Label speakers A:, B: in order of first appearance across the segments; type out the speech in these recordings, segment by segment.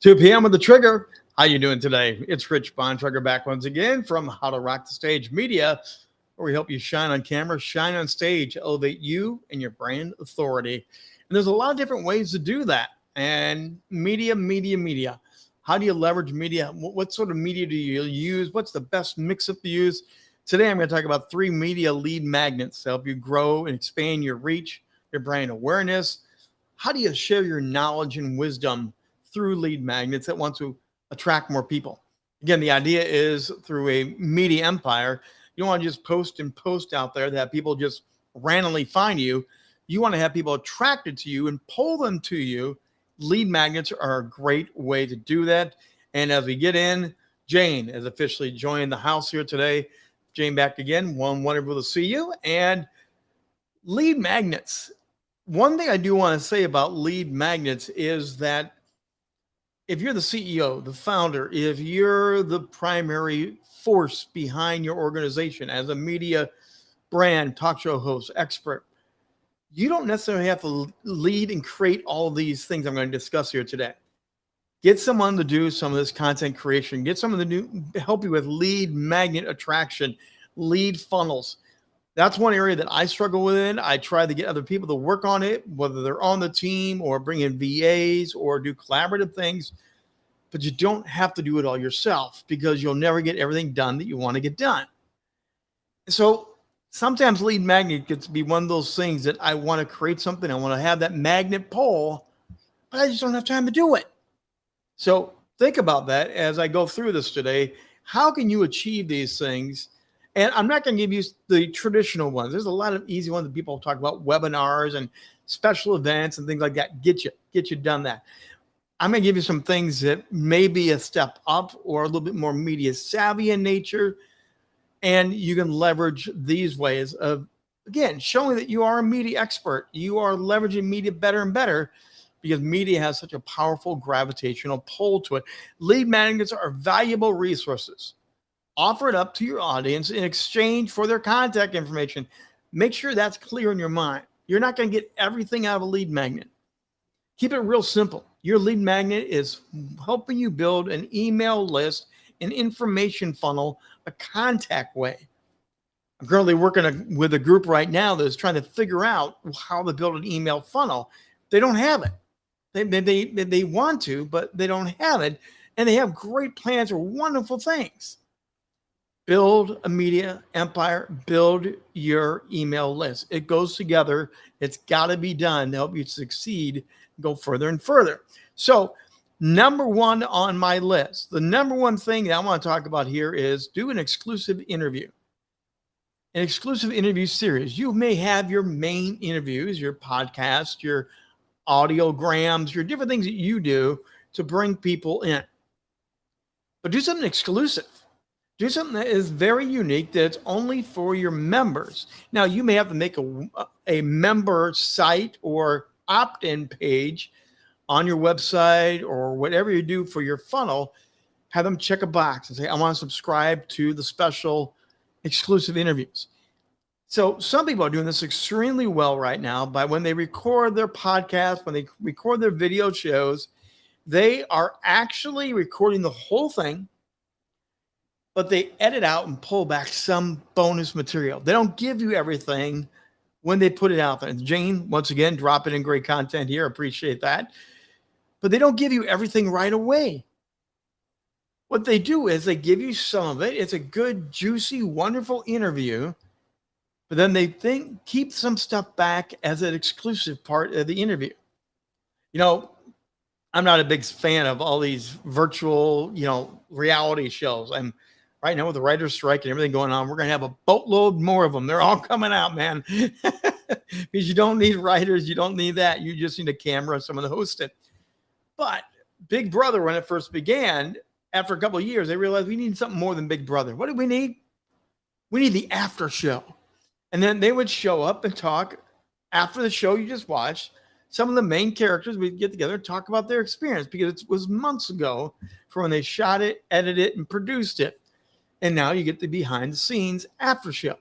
A: 2 p.m. with the Trigger. How you doing today? It's Rich Bontrager back once again from How to Rock the Stage Media, where we help you shine on camera, shine on stage, elevate you and your brand authority. And there's a lot of different ways to do that. And media. How do you leverage media? What sort of media do you use? What's the best mix-up to use? Today, I'm going to talk about 3 media lead magnets to help you grow and expand your reach, your brand awareness. How do you share your knowledge and wisdom through lead magnets that want to attract more people? Again, the idea is through a media empire. You don't want to just post out there that people just randomly find you. You want to have people attracted to you and pull them to you. Lead magnets are a great way to do that. And as we get in, Jane has officially joined the house here today. Jane back again. Wonderful to see you. And lead magnets. One thing I do want to say about lead magnets is that if you're the CEO, the founder, if you're the primary force behind your organization as a media brand, talk show host, expert, you don't necessarily have to lead and create all these things I'm going to discuss here today. Get someone to do some of this content creation. Get someone to help you with lead magnet attraction, lead funnels. That's one area that I struggle with. I try to get other people to work on it, whether they're on the team or bring in VAs or do collaborative things. But you don't have to do it all yourself because you'll never get everything done that you want to get done. So sometimes lead magnet gets to be one of those things that I want to create something. I want to have that magnet pull, but I just don't have time to do it. So think about that as I go through this today. How can you achieve these things? And I'm not going to give you the traditional ones. There's a lot of easy ones that people talk about, webinars and special events and things like that. Get you done that. I'm going to give you some things that may be a step up or a little bit more media savvy in nature. And you can leverage these ways of, again, showing that you are a media expert. You are leveraging media better and better because media has such a powerful gravitational pull to it. Lead magnets are valuable resources. Offer it up to your audience in exchange for their contact information. Make sure that's clear in your mind. You're not going to get everything out of a lead magnet. Keep it real simple. Your lead magnet is helping you build an email list, an information funnel, a contact way. I'm currently working with a group right now that is trying to figure out how to build an email funnel. They don't have it. They want to, but they don't have it. And they have great plans for wonderful things. Build a media empire, build your email list. It goes together. It's got to be done to help you succeed, go further and further. So number one on my list, the number one thing that I want to talk about here is do an exclusive interview. An exclusive interview series. You may have your main interviews, your podcast, your audiograms, your different things that you do to bring people in. But do something exclusive. Do something that is very unique, that's only for your members. Now, you may have to make a member site or opt-in page on your website or whatever you do for your funnel. Have them check a box and say, I want to subscribe to the special exclusive interviews. So some people are doing this extremely well right now by when they record their podcast, when they record their video shows, they are actually recording the whole thing, but they edit out and pull back some bonus material. They don't give you everything when they put it out there. And Jane, once again, dropping in great content here. Appreciate that. But they don't give you everything right away. What they do is they give you some of it. It's a good, juicy, wonderful interview. But then they keep some stuff back as an exclusive part of the interview. You know, I'm not a big fan of all these virtual, reality shows. I'm right now with the writer's strike and everything going on. We're going to have a boatload more of them. They're all coming out, man. Because you don't need writers. You don't need that. You just need a camera and someone to host it. But Big Brother, when it first began, after a couple of years, they realized we need something more than Big Brother. What do we need? We need the after show. And then they would show up and talk after the show you just watched. Some of the main characters would get together and talk about their experience because it was months ago from when they shot it, edited it, and produced it. And now you get the behind the scenes after show.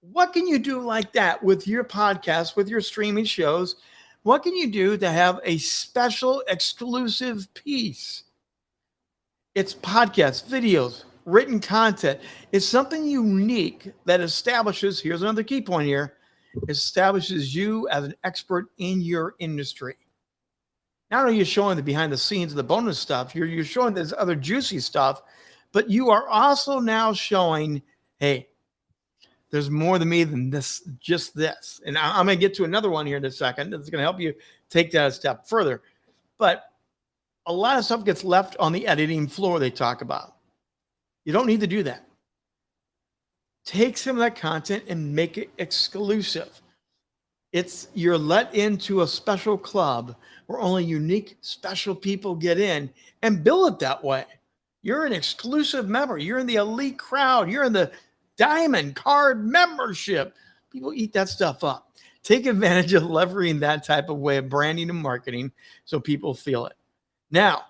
A: What can you do like that with your podcast, with your streaming shows? What can you do to have a special exclusive piece It's podcasts, videos, written content. It's something unique that establishes, here's another key point here, establishes you as an expert in your industry. Not only are you showing the behind the scenes, the bonus stuff, you're showing this other juicy stuff, but you are also now showing, hey, there's more than me than this, just this. And I'm going to get to another one here in a second that's going to help you take that a step further. But a lot of stuff gets left on the editing floor they talk about. You don't need to do that. Take some of that content and make it exclusive. You're let into a special club where only unique, special people get in, and build it that way. You're an exclusive member. You're in the elite crowd. You're in the diamond card membership. People eat that stuff up. Take advantage of leveraging that type of way of branding and marketing so people feel it. Now,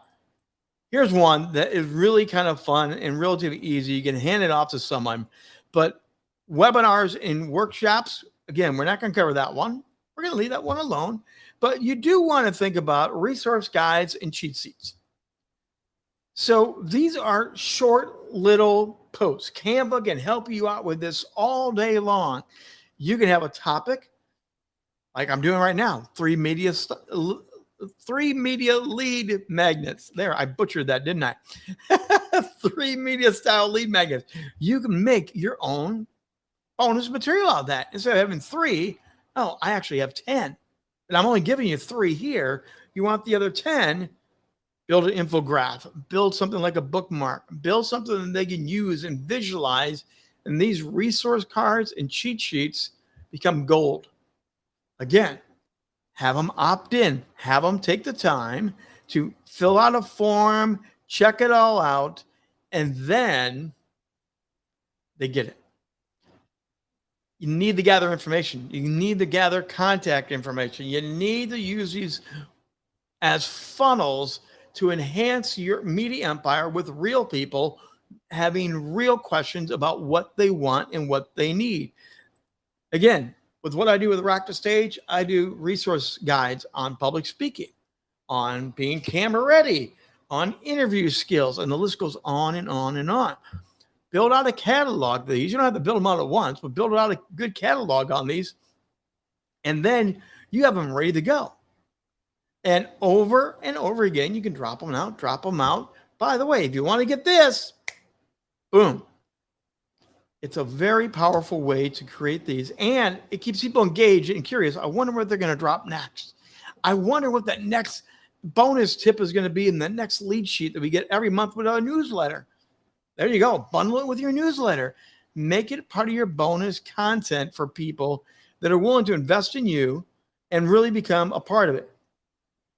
A: here's one that is really kind of fun and relatively easy. You can hand it off to someone, but webinars and workshops, again, we're not going to cover that one. We're going to leave that one alone, but you do want to think about resource guides and cheat sheets. So these are short little posts. Canva can help you out with this all day long. You can have a topic like I'm doing right now, 3 media lead magnets. There, I butchered that, didn't I? 3 media style lead magnets. You can make your own bonus material out of that. Instead of having 3, oh, I actually have 10. And I'm only giving you 3 here. You want the other 10, build an infographic, build something like a bookmark, build something that they can use and visualize. And these resource cards and cheat sheets become gold. Again, have them opt in, have them take the time to fill out a form, check it all out, and then they get it. You need to gather information. You need to gather contact information. You need to use these as funnels to enhance your media empire with real people having real questions about what they want and what they need. Again, with what I do with Rock the Stage, I do resource guides on public speaking, on being camera ready, on interview skills, and the list goes on and on and on. Build out a catalog of these. You don't have to build them out at once, but build out a good catalog on these. And then you have them ready to go. And over again, you can drop them out. By the way, if you want to get this, boom. It's a very powerful way to create these. And it keeps people engaged and curious. I wonder what they're going to drop next. I wonder what that next bonus tip is going to be in the next lead sheet that we get every month with our newsletter. There you go. Bundle it with your newsletter. Make it part of your bonus content for people that are willing to invest in you and really become a part of it.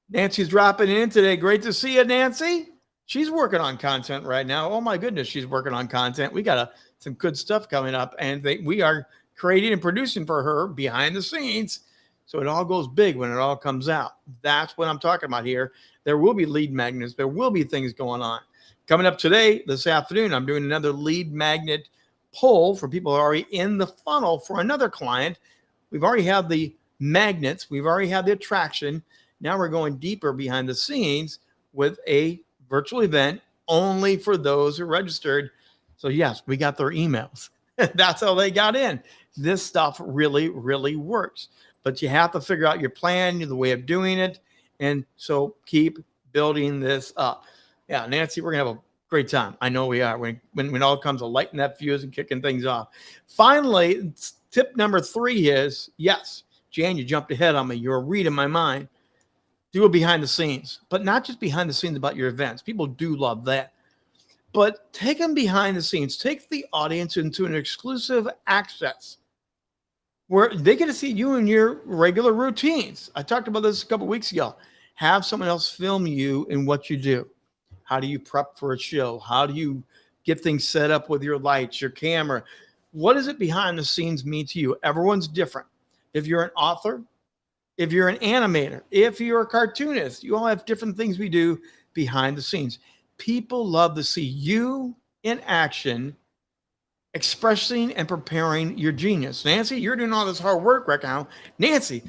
A: Nancy's dropping in today. Great to see you, Nancy. She's working on content right now. Oh my goodness, she's working on content. We got some good stuff coming up, and we are creating and producing for her behind the scenes. So it all goes big when it all comes out. That's what I'm talking about here. There will be lead magnets. There will be things going on. Coming up today, this afternoon, I'm doing another lead magnet poll for people who are already in the funnel for another client. We've already had the magnets. We've already had the attraction. Now we're going deeper behind the scenes with a virtual event only for those who registered. So yes, we got their emails. That's how they got in. This stuff really, really works. But you have to figure out your plan, the way of doing it. And so keep building this up. Yeah, Nancy, we're going to have a great time. I know we are when it all comes to lighting that fuse and kicking things off. Finally, tip number 3 is, yes, Jan, you jumped ahead on me. You're reading my mind. Do it behind the scenes, but not just behind the scenes about your events. People do love that. But take them behind the scenes. Take the audience into an exclusive access where they get to see you in your regular routines. I talked about this a couple of weeks ago. Have someone else film you in what you do. How do you prep for a show? How do you get things set up with your lights, your camera? What does it behind the scenes mean to you? Everyone's different. If you're an author, if you're an animator, if you're a cartoonist, you all have different things we do behind the scenes. People love to see you in action, expressing and preparing your genius. Nancy, you're doing all this hard work right now. Nancy,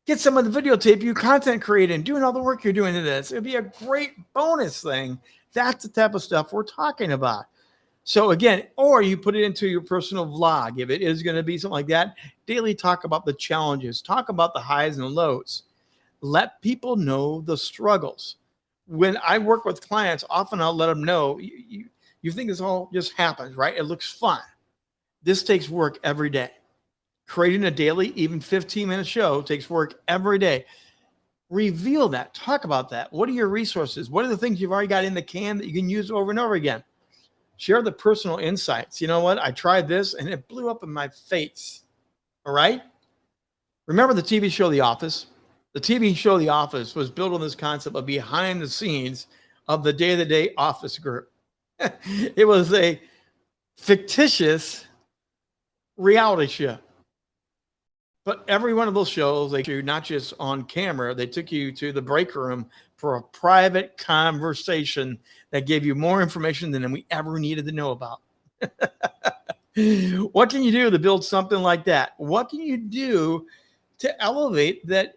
A: get some of the videotape you content creating, doing all the work you're doing to this. It'd be a great bonus thing That's the type of stuff we're talking about. So again, or you put it into your personal vlog. If it is going to be something like that, daily talk about the challenges, talk about the highs and lows. Let people know the struggles. When I work with clients, often I'll let them know, you think this all just happens, right? It looks fun. This takes work every day. Creating a daily, even 15-minute show takes work every day. Reveal that. Talk about that. What are your resources? What are the things you've already got in the can that you can use over and over again? Share the personal insights. You know what? I tried this and it blew up in my face. All right? Remember the TV show The Office? The TV show The Office was built on this concept of behind the scenes of the day-to-day office group. It was a fictitious reality show. But every one of those shows, they took you not just on camera, they took you to the break room for a private conversation that gave you more information than we ever needed to know about. What can you do to build something like that? What can you do to elevate that?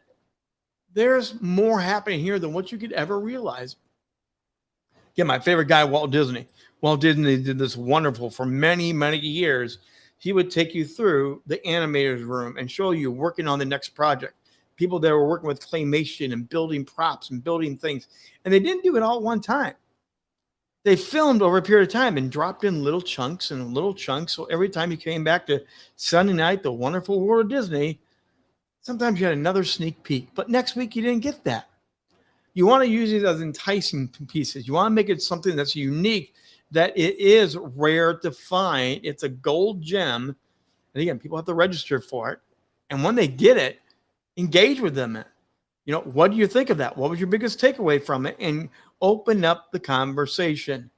A: There's more happening here than what you could ever realize. Again, my favorite guy, Walt Disney. Walt Disney did this wonderful for many, many years. He would take you through the animator's room and show you working on the next project. People that were working with claymation and building props and building things. And they didn't do it all at one time. They filmed over a period of time and dropped in little chunks and little chunks. So every time you came back to Sunday night, the wonderful world of Disney, sometimes you had another sneak peek. But next week, you didn't get that. You want to use it as enticing pieces. You want to make it something that's unique, that it is rare to find. It's a gold gem. And again, people have to register for it. And when they get it, engage with them. You know, what do you think of that? What was your biggest takeaway from it? And open up the conversation.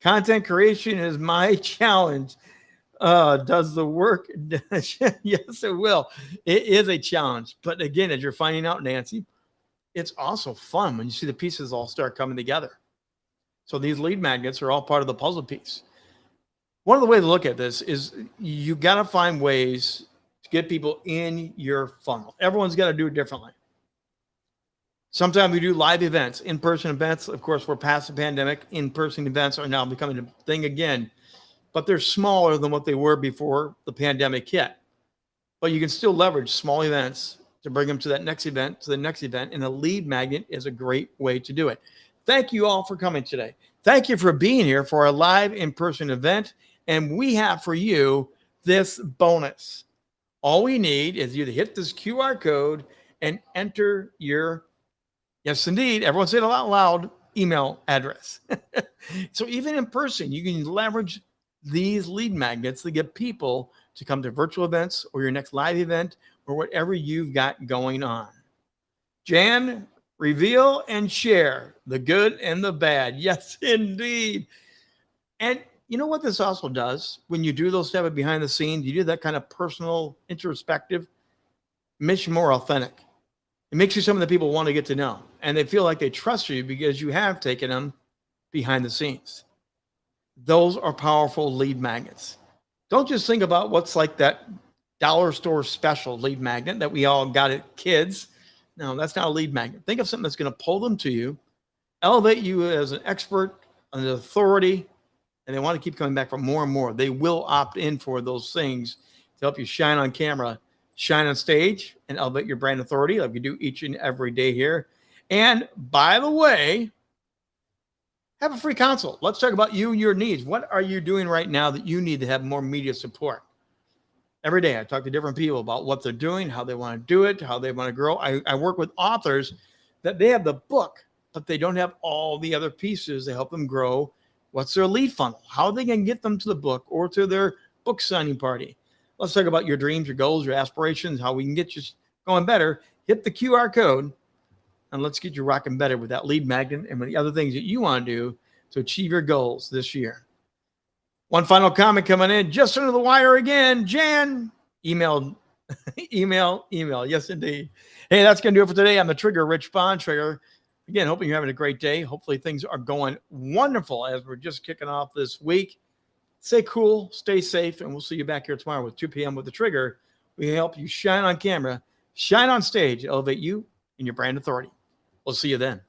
A: Content creation is my challenge. Does the work? Yes, it will. It is a challenge. But again, as you're finding out, Nancy, it's also fun when you see the pieces all start coming together. So these lead magnets are all part of the puzzle piece. One of the ways to look at this is you got to find ways to get people in your funnel. Everyone's got to do it differently. Sometimes we do live events, in-person events. Of course, we're past the pandemic. In-person events are now becoming a thing again, but they're smaller than what they were before the pandemic hit. But you can still leverage small events to bring them to that next event, to the next event, and a lead magnet is a great way to do it. Thank you all for coming today. Thank you for being here for our live in-person event. And we have for you this bonus. All we need is you to hit this QR code and enter your, yes, indeed, everyone say it out loud, email address. So even in person, you can leverage these lead magnets to get people to come to virtual events or your next live event or whatever you've got going on. Jan, reveal and share the good and the bad. Yes, indeed. And you know what this also does? When you do those type of behind the scenes, you do that kind of personal introspective, it makes you more authentic. It makes you some of the people want to get to know. And they feel like they trust you because you have taken them behind the scenes. Those are powerful lead magnets. Don't just think about what's like that dollar store special lead magnet that we all got at Kids. No, that's not a lead magnet. Think of something that's going to pull them to you, elevate you as an expert, an authority, and they want to keep coming back for more and more. They will opt in for those things to help you shine on camera, shine on stage, and elevate your brand authority like we do each and every day here. And by the way, have a free consult. Let's talk about you, your needs. What are you doing right now that you need to have more media support? Every day I talk to different people about what they're doing, how they want to do it, how they want to grow. I work with authors that they have the book, but they don't have all the other pieces to help them grow. What's their lead funnel? How they can get them to the book or to their book signing party. Let's talk about your dreams, your goals, your aspirations, how we can get you going better. Hit the QR code and let's get you rocking better with that lead magnet and with the other things that you want to do to achieve your goals this year. One final comment coming in just under the wire again. Jan, email. Yes, indeed. Hey, that's going to do it for today. I'm the Trigger, Rich Bontrager. Again, hoping you're having a great day. Hopefully things are going wonderful as we're just kicking off this week. Stay cool, stay safe, and we'll see you back here tomorrow with 2 p.m. with the Trigger. We help you shine on camera, shine on stage, elevate you and your brand authority. We'll see you then.